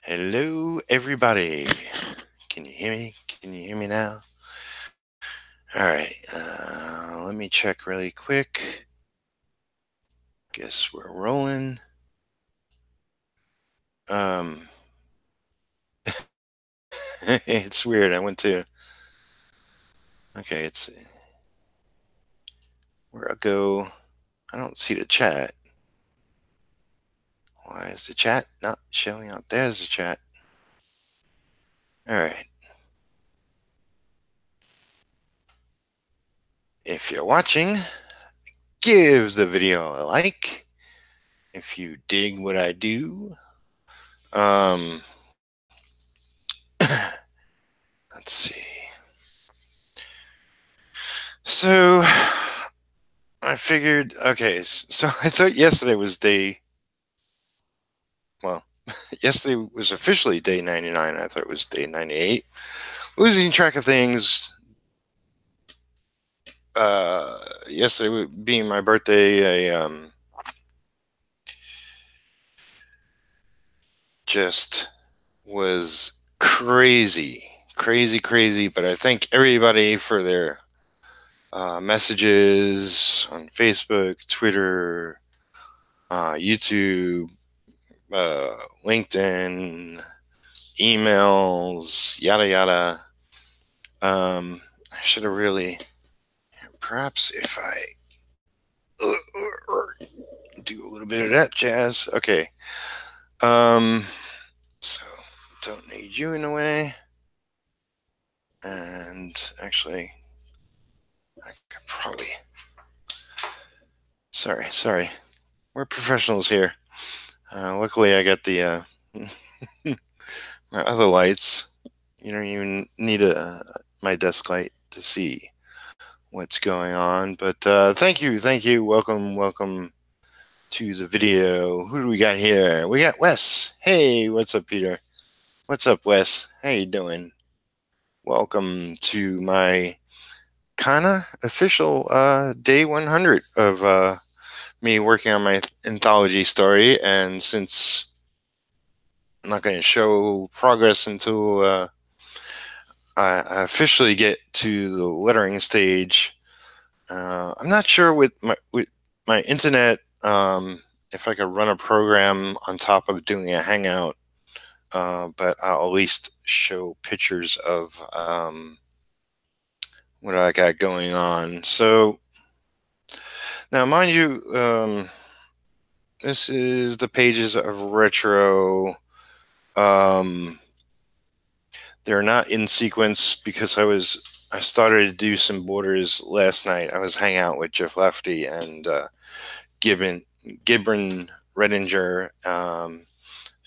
Hello, everybody. Can you hear me? Can you hear me now? All right. Let me check really quick. Guess we're rolling. It's weird. I went to. Okay, it's where I go. I don't see the chat. Why is the chat not showing up? There's the chat. All right. If you're watching, give the video a like. If you dig what I do, let's see. So I figured, okay, so I thought yesterday was yesterday was officially day 99. I thought it was day 98. Losing track of things. Yesterday being my birthday, I just was crazy, but I thank everybody for their messages on Facebook, Twitter, YouTube, LinkedIn, emails, yada yada. I should have really, perhaps if I do a little bit of that jazz. Okay. So don't need you in the way. And actually, I could probably. Sorry. We're professionals here. Luckily, I got the my other lights. You don't even need my desk light to see what's going on. But thank you. Welcome to the video. Who do we got here? We got Wes. Hey, what's up, Peter? What's up, Wes? How you doing? Welcome to my kinda official day 100 of me working on my anthology story. And since I'm not going to show progress until I officially get to the lettering stage, I'm not sure with my internet if I could run a program on top of doing a hangout, but I'll at least show pictures of what I got going on. So now, mind you, this is the pages of Retro. They're not in sequence because I started to do some borders last night. I was hanging out with Jeff Lafferty and Gibran Redinger,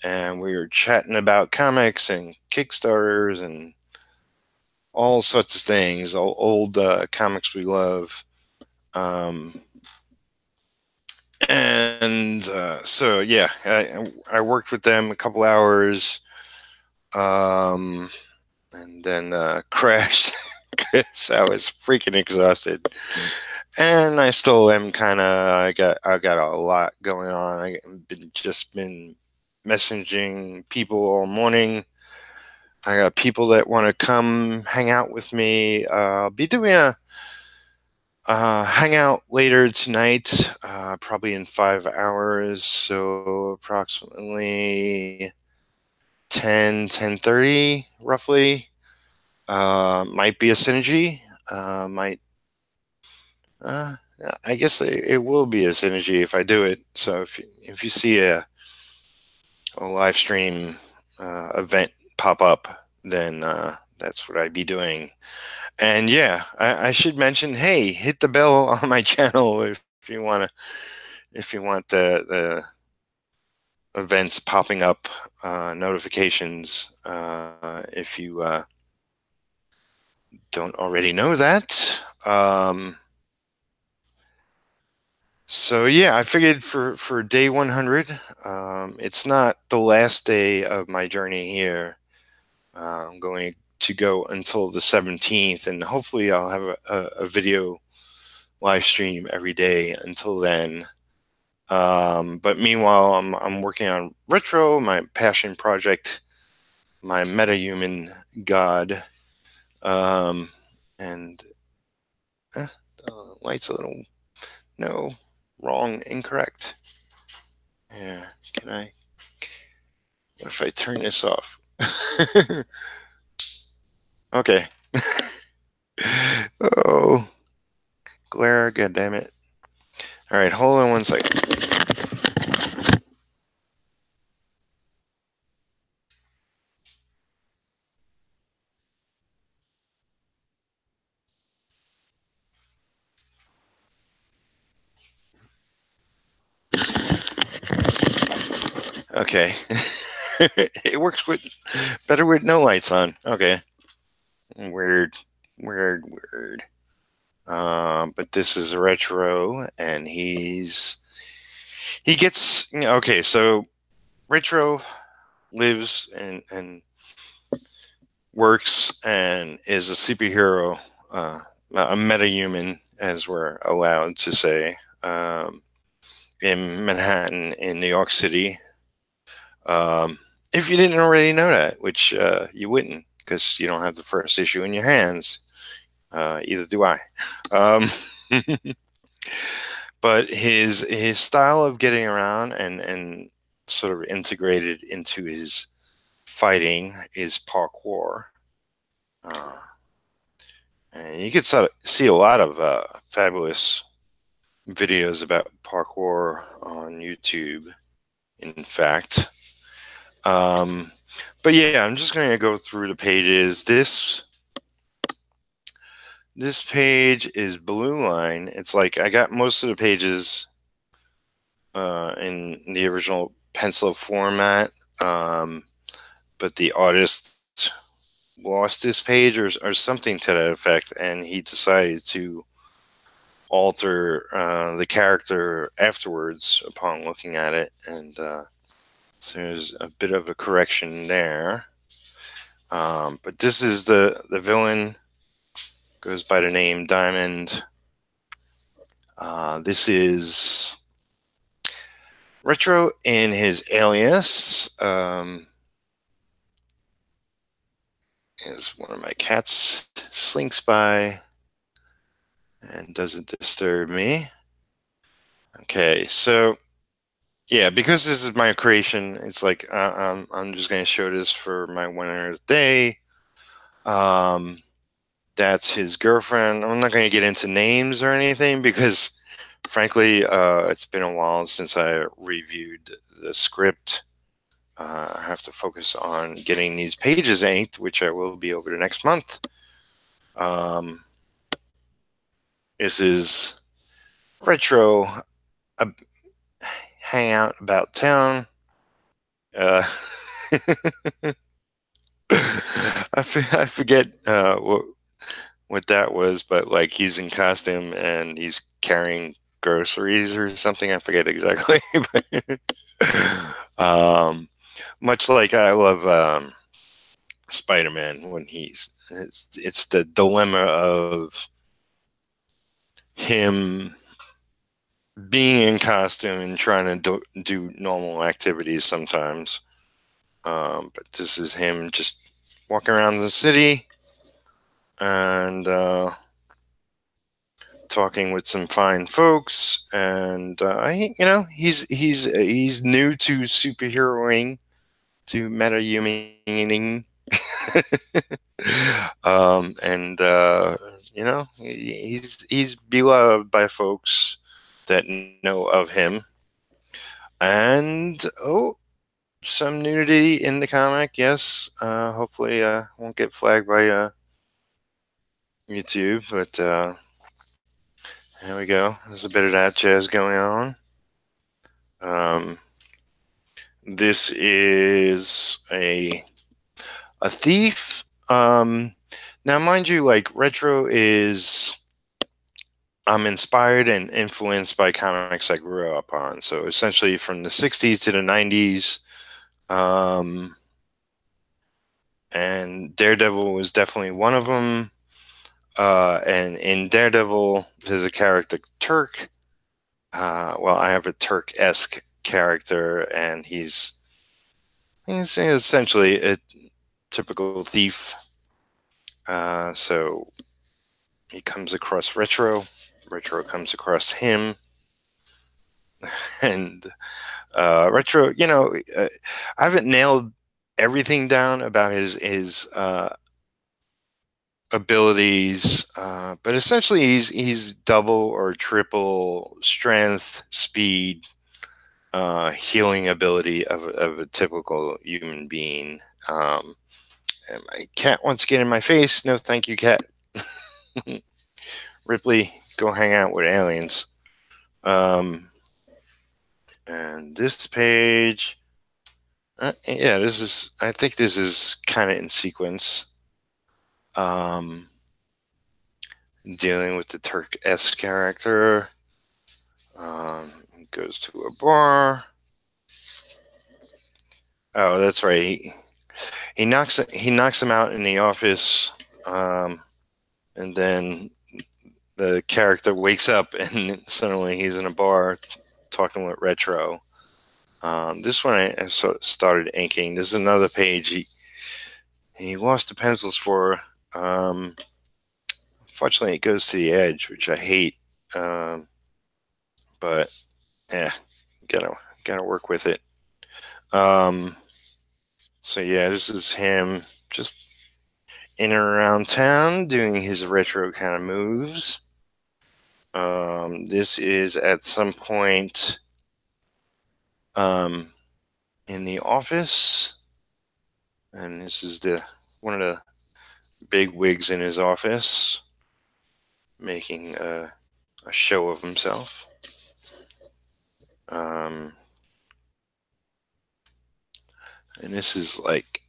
and we were chatting about comics and Kickstarters and all sorts of things, old comics we love. So yeah, I worked with them a couple hours, and then crashed because I was freaking exhausted. And I still am kind of. I got a lot going on. I've been messaging people all morning. I got people that want to come hang out with me. I'll be doing a hangout later tonight, probably in 5 hours. So approximately 10:30, roughly. Might be a synergy. Might. I guess it will be a synergy if I do it. So if you see a live stream event pop up, then that's what I'd be doing. And yeah, I should mention, hey, hit the bell on my channel if you want the events popping up, notifications, if you don't already know that. So yeah, I figured for day 100, it's not the last day of my journey here. I'm going to go until the 17th, and hopefully I'll have a video live stream every day until then. But meanwhile, I'm working on Retro, my passion project, my metahuman god. And the light's a little, no, wrong, incorrect. Yeah, can I, what if I turn this off? Okay. Oh, glare, god damn it. All right, hold on one second. Okay. It works with better with no lights on. Okay. Weird. But this is Retro, and he gets, okay, so Retro lives and works and is a superhero, a metahuman, as we're allowed to say, in Manhattan, in New York City. If you didn't already know that, which you wouldn't, because you don't have the first issue in your hands. Either do I. Um, but his style of getting around and sort of integrated into his fighting is parkour. And you can sort of see a lot of fabulous videos about parkour on YouTube, in fact. But yeah, I'm just going to go through the pages. This page is Blue Line. It's like I got most of the pages in the original pencil format, but the artist lost this page or something to that effect, and he decided to alter the character afterwards upon looking at it, and so there's a bit of a correction there. But this is the villain, goes by the name Diamond. This is Retro in his alias. As one of my cats slinks by and doesn't disturb me. Okay, so yeah, because this is my creation, it's like I'm just going to show this for my 100th day. That's his girlfriend. I'm not going to get into names or anything because, frankly, it's been a while since I reviewed the script. I have to focus on getting these pages inked, which I will be over the next month. This is Retro, hangout about town. I forget what that was, but like he's in costume and he's carrying groceries or something. I forget exactly. Much like I love Spider-Man when it's the dilemma of him being in costume and trying to do normal activities sometimes. But this is him just walking around the city and talking with some fine folks, and he's new to superheroing, to metahumaning, and he's beloved by folks that know of him, and some nudity in the comic, yes. Hopefully, won't get flagged by YouTube, but there we go. There's a bit of that jazz going on. This is a thief. Now, mind you, like Retro is, I'm inspired and influenced by comics I grew up on. So essentially, from the '60s to the '90s, and Daredevil was definitely one of them. And in Daredevil, there's a character Turk. Well, I have a Turk-esque character, and he's essentially typical thief. So he comes across Retro. Retro comes across him. And Retro, I haven't nailed everything down about his abilities, but essentially he's double or triple strength, speed, healing ability of a typical human being. And my cat wants to get in my face. No, thank you, cat. Ripley, go hang out with aliens. And this page, yeah, I think this is kind of in sequence. Dealing with the Turk S character. Goes to a bar. Oh, that's right. He knocks him out in the office, and then the character wakes up and suddenly he's in a bar talking with Retro. This one I started inking. This is another page he lost the pencils for. Unfortunately, it goes to the edge, which I hate. But yeah, gotta work with it. So yeah, this is him just in and around town doing his retro kind of moves. This is at some point in the office, and this is one of the big wigs in his office making a show of himself. And this is like,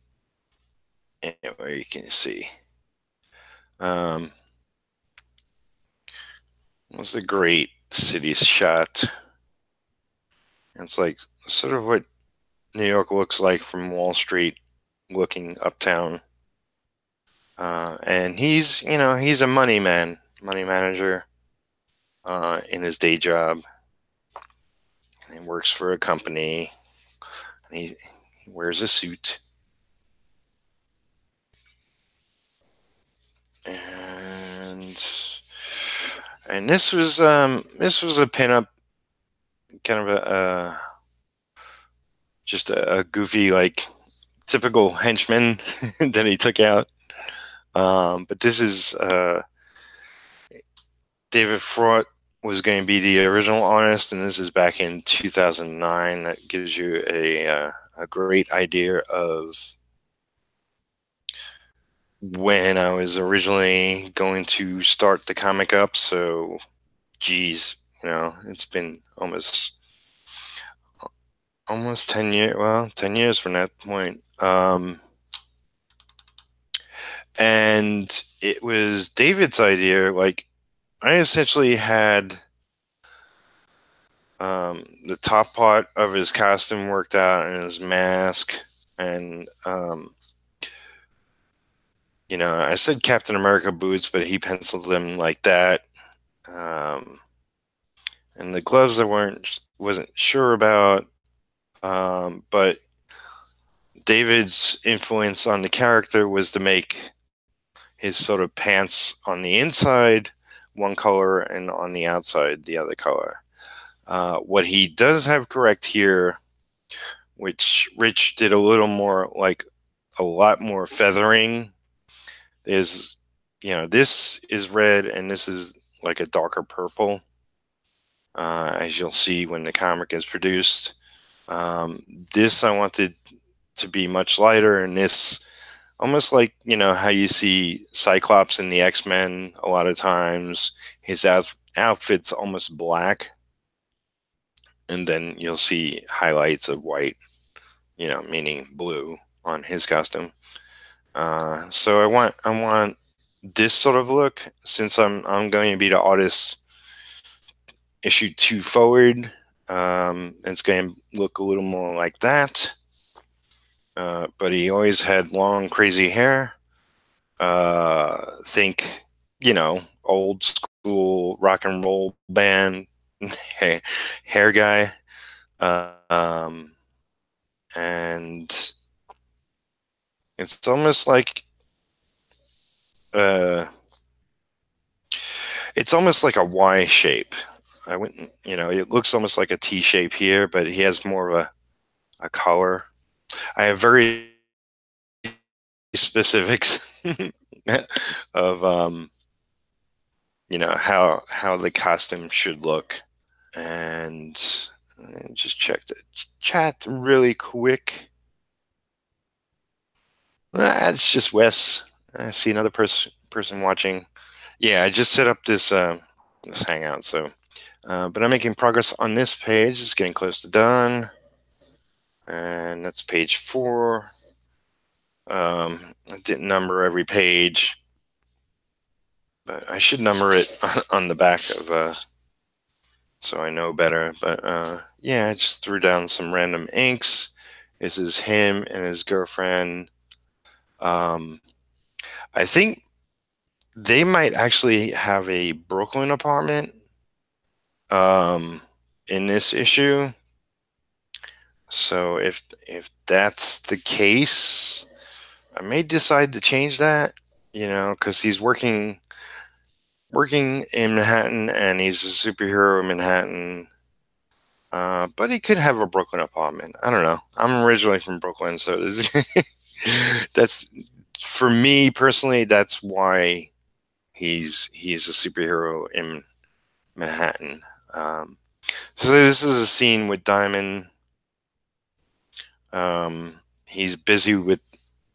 anyway, you can see. It's a great city shot. It's like sort of what New York looks like from Wall Street, looking uptown. And he's a money manager in his day job. And he works for a company, and he wears a suit. And this was a pinup, kind of just a goofy, like, typical henchman that he took out. But this is David Fraught was going to be the original artist, and this is back in 2009. That gives you a great idea of when I was originally going to start the comic up. So, geez, it's been almost 10 years. Well, 10 years from that point. And it was David's idea. Like, I essentially had the top part of his costume worked out, and his mask, and I said Captain America boots, but he penciled them like that. And the gloves I wasn't sure about, but David's influence on the character was to make his sort of pants on the inside one color and on the outside the other color. What he does have correct here, which Rich did a little more, like a lot more feathering, is, this is red and this is like a darker purple, as you'll see when the comic is produced. This I wanted to be much lighter, and this almost like, how you see Cyclops in the X-Men a lot of times. His outfit's almost black, and then you'll see highlights of white, meaning blue on his costume. So I want this sort of look, since I'm going to be the artist issue 2 forward. It's going to look a little more like that. But he always had long, crazy hair. Think, old school rock and roll band hair guy. And It's almost like it's almost like a Y shape. I wouldn't, it looks almost like a T shape here, but he has more of a color. I have very specifics of how the costume should look. And just check the chat really quick. It's just Wes. I see another person watching. Yeah, I just set up this hangout, so but I'm making progress on this page. It's getting close to done, and that's page 4. I didn't number every page, but I should number it on the back of so I know better. But yeah, I just threw down some random inks. This is him and his girlfriend. I think they might actually have a Brooklyn apartment in this issue. So if that's the case, I may decide to change that, because he's working in Manhattan and he's a superhero in Manhattan. But he could have a Brooklyn apartment. I don't know. I'm originally from Brooklyn, so that's, for me personally, that's why he's a superhero in Manhattan. So this is a scene with Diamond. He's busy with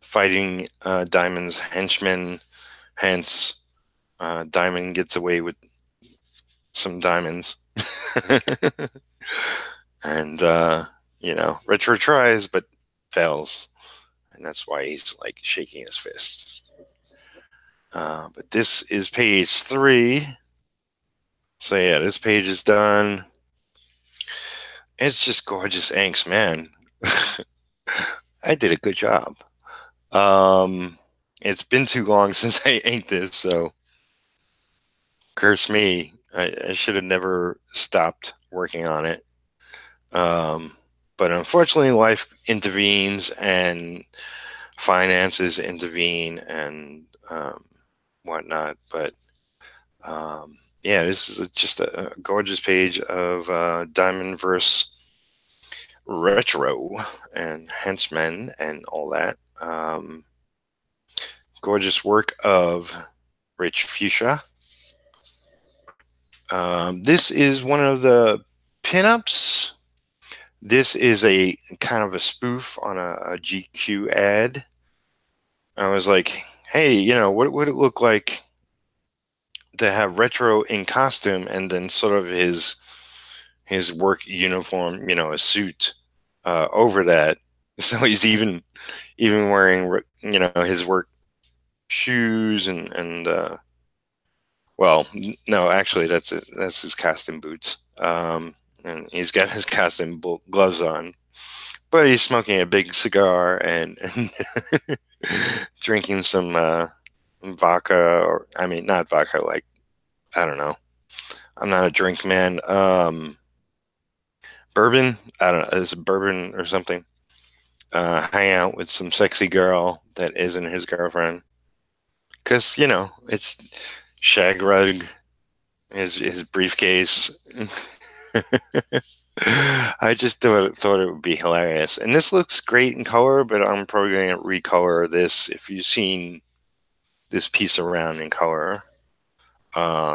fighting Diamond's henchmen. Hence, Diamond gets away with some diamonds. And, Retro tries, but fails. And that's why he's like shaking his fist. But this is page 3. So yeah, this page is done. It's just gorgeous inks, man. I did a good job. It's been too long since I inked this, so curse me. I should have never stopped working on it. But unfortunately, life intervenes and finances intervene and whatnot. But yeah, this is just a gorgeous page of Diamond verse Retro and Henchmen and all that. Gorgeous work of Rich Fuchsia. This is one of the pinups. This is a kind of a spoof on a GQ ad. I was like, hey, what would it look like to have Retro in costume and then sort of his work uniform, a suit over that. So he's even wearing, his work shoes and well, no, actually that's it. That's his costume boots. And he's got his costume gloves on, but he's smoking a big cigar and drinking some vodka, or I mean, not vodka, like, I don't know. I'm not a drink man. Bourbon. I don't know. Is it bourbon or something? Hang out with some sexy girl that isn't his girlfriend. Because, it's shag rug, his briefcase. I just thought it would be hilarious. And this looks great in color, but I'm probably going to recolor this if you've seen this piece around in color.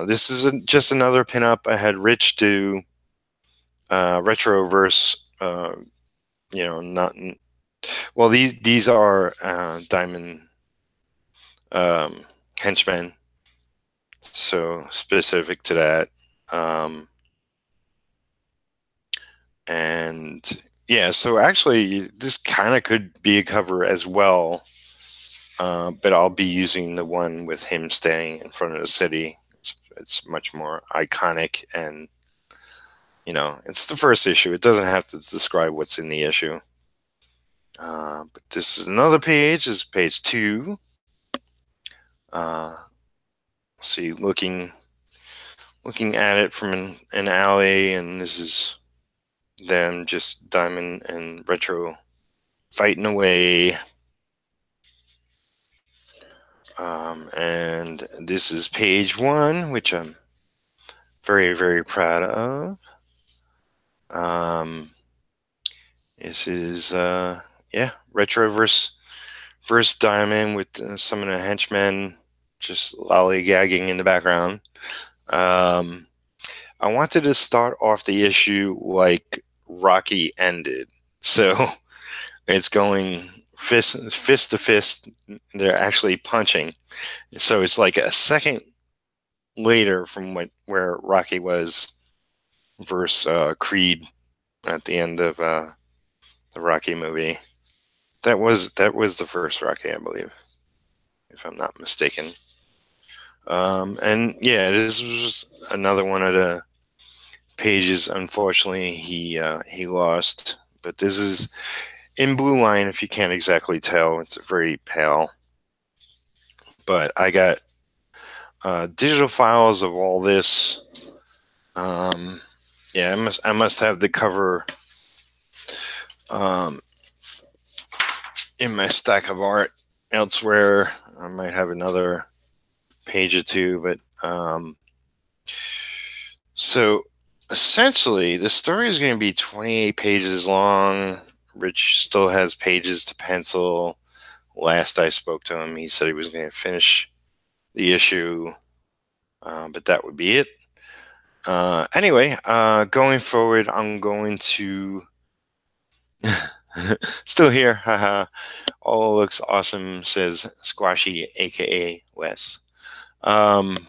This is just another pinup. I had Rich do Retroverse, not... Well, these are Diamond henchmen, so specific to that. And yeah, so actually this kind of could be a cover as well, but I'll be using the one with him standing in front of the city. It's much more iconic, and it's the first issue. It doesn't have to describe what's in the issue. But this is another page. This is page 2. See, looking at it from an alley, and this is them, just Diamond and Retro fighting away. And this is page 1, which I'm very, very proud of. This is, Retro versus Diamond with some of the henchmen just lollygagging in the background. I wanted to start off the issue like Rocky ended. So it's going fist to fist. They're actually punching. So it's like a second later from where Rocky was versus Creed at the end of the Rocky movie. That was the first Rocky, I believe, if I'm not mistaken. And yeah, this was another one of the pages. Unfortunately, he lost, but this is in blue line. If you can't exactly tell, it's very pale. But I got digital files of all this. Yeah, I must have the cover in my stack of art elsewhere. I might have another page or two, but so essentially the story is going to be 28 pages long. Rich still has pages to pencil. Last I spoke to him, he said he was going to finish the issue, but that would be it. Anyway, going forward, I'm going to still here. Haha. All looks awesome, says Squashy, aka Wes. And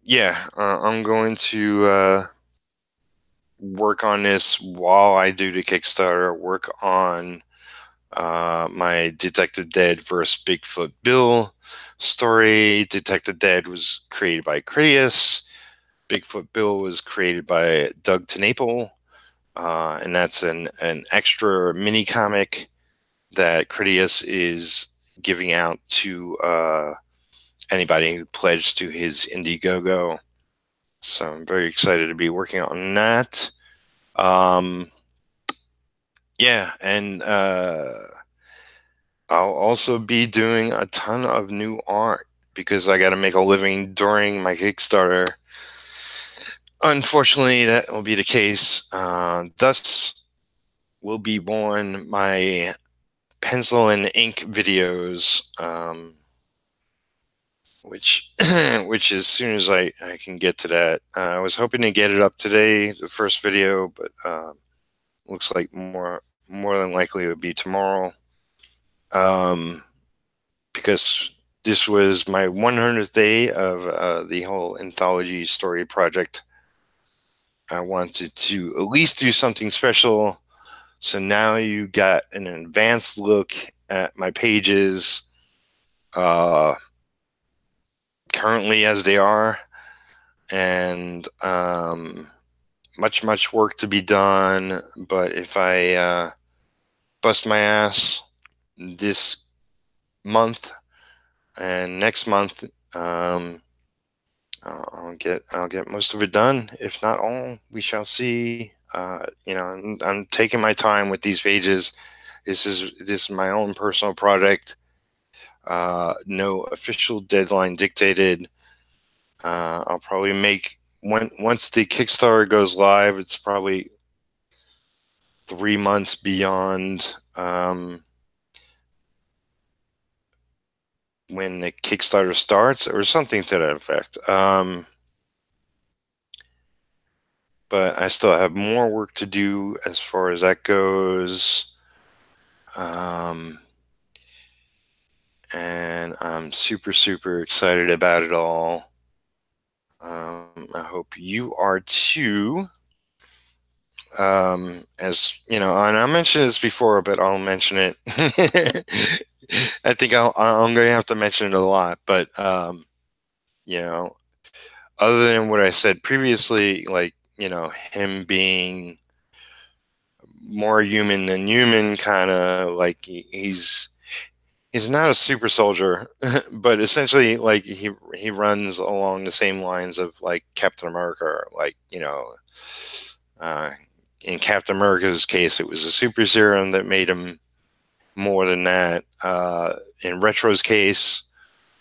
yeah, I'm going to work on this while I do the Kickstarter. Work on my Detective Dead versus Bigfoot Bill story. Detective Dead was created by Critias. Bigfoot Bill was created by Doug Tenaple. And that's an extra mini comic that Critias is giving out to anybody who pledged to his Indiegogo. So I'm very excited to be working on that. Yeah, and I'll also be doing a ton of new art because I got to make a living during my Kickstarter. Unfortunately, that will be the case. Thus will be born my pencil and ink videos, which as soon as I can get to that. I was hoping to get it up today, the first video, but looks like more than likely it would be tomorrow. Because this was my 100th day of the whole anthology story project. I wanted to at least do something special. So now you got an advanced look at my pages currently as they are, and much work to be done. But if I bust my ass this month and next month, I'll get most of it done. If not all, we shall see. I'm taking my time with these pages. This is my own personal project. No official deadline dictated. I'll probably make once the Kickstarter goes live. It's probably 3 months beyond when the Kickstarter starts, or something to that effect. But I still have more work to do as far as that goes. And I'm super excited about it all. I hope you are too. As you know, and I mentioned this before, but I'll mention it. I think I'm going to have to mention it a lot, but other than what I said previously, like, him being more human than human, kind of like he's not a super soldier, but essentially like he runs along the same lines of like Captain America, like, in Captain America's case, it was a super serum that made him more than that. In Retro's case,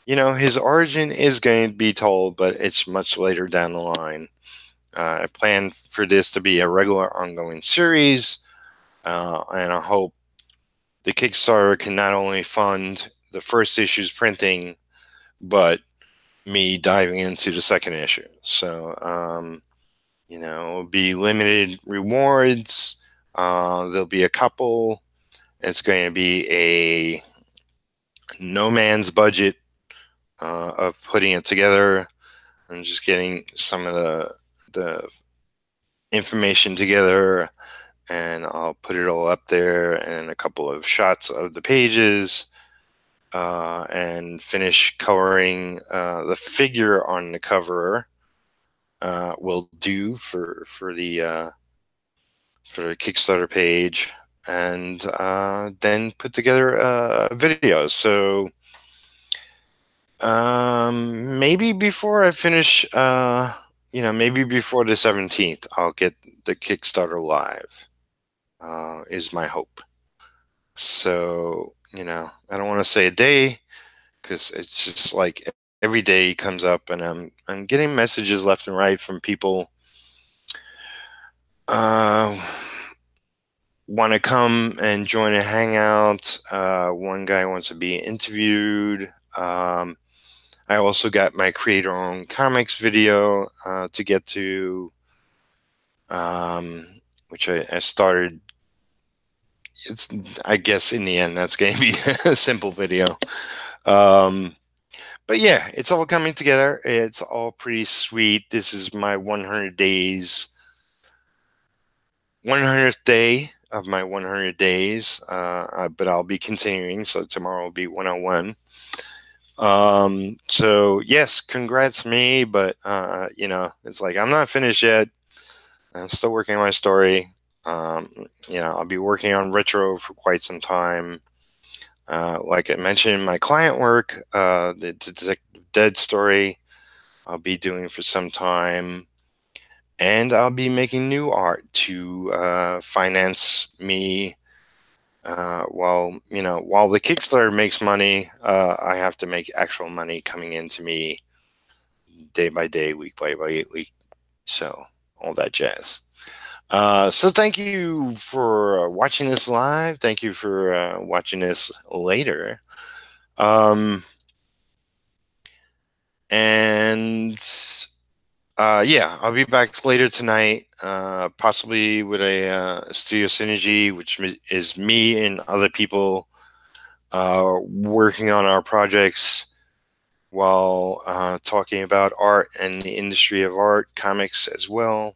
you know, his origin is going to be told, but it's much later down the line. I plan for this to be a regular ongoing series, and I hope the Kickstarter can not only fund the first issue's printing, but me diving into the second issue. So, you know, it'll be limited rewards. There'll be a couple. It's going to be a no man's budget of putting it together. I'm just getting some of the information together, and I'll put it all up there, and a couple of shots of the pages, and finish coloring the figure on the cover. Will do for the Kickstarter page, and then put together a video. So maybe before I finish, you know, maybe before the 17th, I'll get the Kickstarter live, is my hope. So, you know, I don't want to say a day, because it's just like every day comes up, and I'm getting messages left and right from people want to come and join a hangout. One guy wants to be interviewed. I also got my creator-owned comics video to get to, which I started. It's, I guess in the end, that's going to be a simple video. But yeah, it's all coming together. It's all pretty sweet. This is my 100 days, 100th day of my 100 days, but I'll be continuing. So tomorrow will be 101. So yes, congrats me, but you know, it's like I'm not finished yet. I'm still working on my story. You know, I'll be working on Retro for quite some time. Like I mentioned, my client work, the Detective Dead story, I'll be doing for some time, and I'll be making new art to finance me. While the Kickstarter makes money, I have to make actual money coming into me day by day, week by week. So all that jazz. So thank you for watching this live. Thank you for watching this later. And yeah, I'll be back later tonight, possibly with a studio synergy, which is me and other people working on our projects while talking about art and the industry of art, comics as well.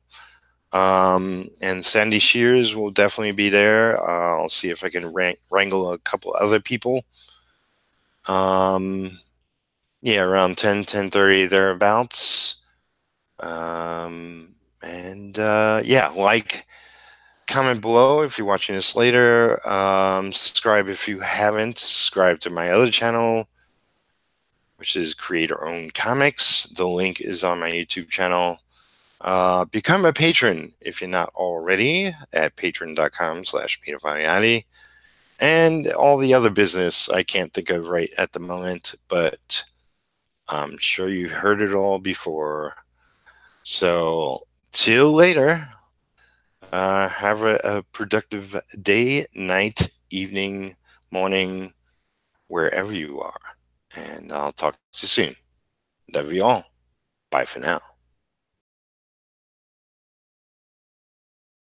And Sandy Shears will definitely be there. I'll see if I can wrangle a couple other people. Yeah, around 10:30 thereabouts. And yeah, like, comment below if you're watching this later. Subscribe if you haven't. Subscribe to my other channel, which is Creator Owned Comics. The link is on my YouTube channel. Become a patron if you're not already at patreon.com/Palmiotti, and all the other business I can't think of right at the moment, but I'm sure you heard it all before. So till later, have a productive day, night, evening, morning, wherever you are, and I'll talk to you soon. Love you all. Bye for now.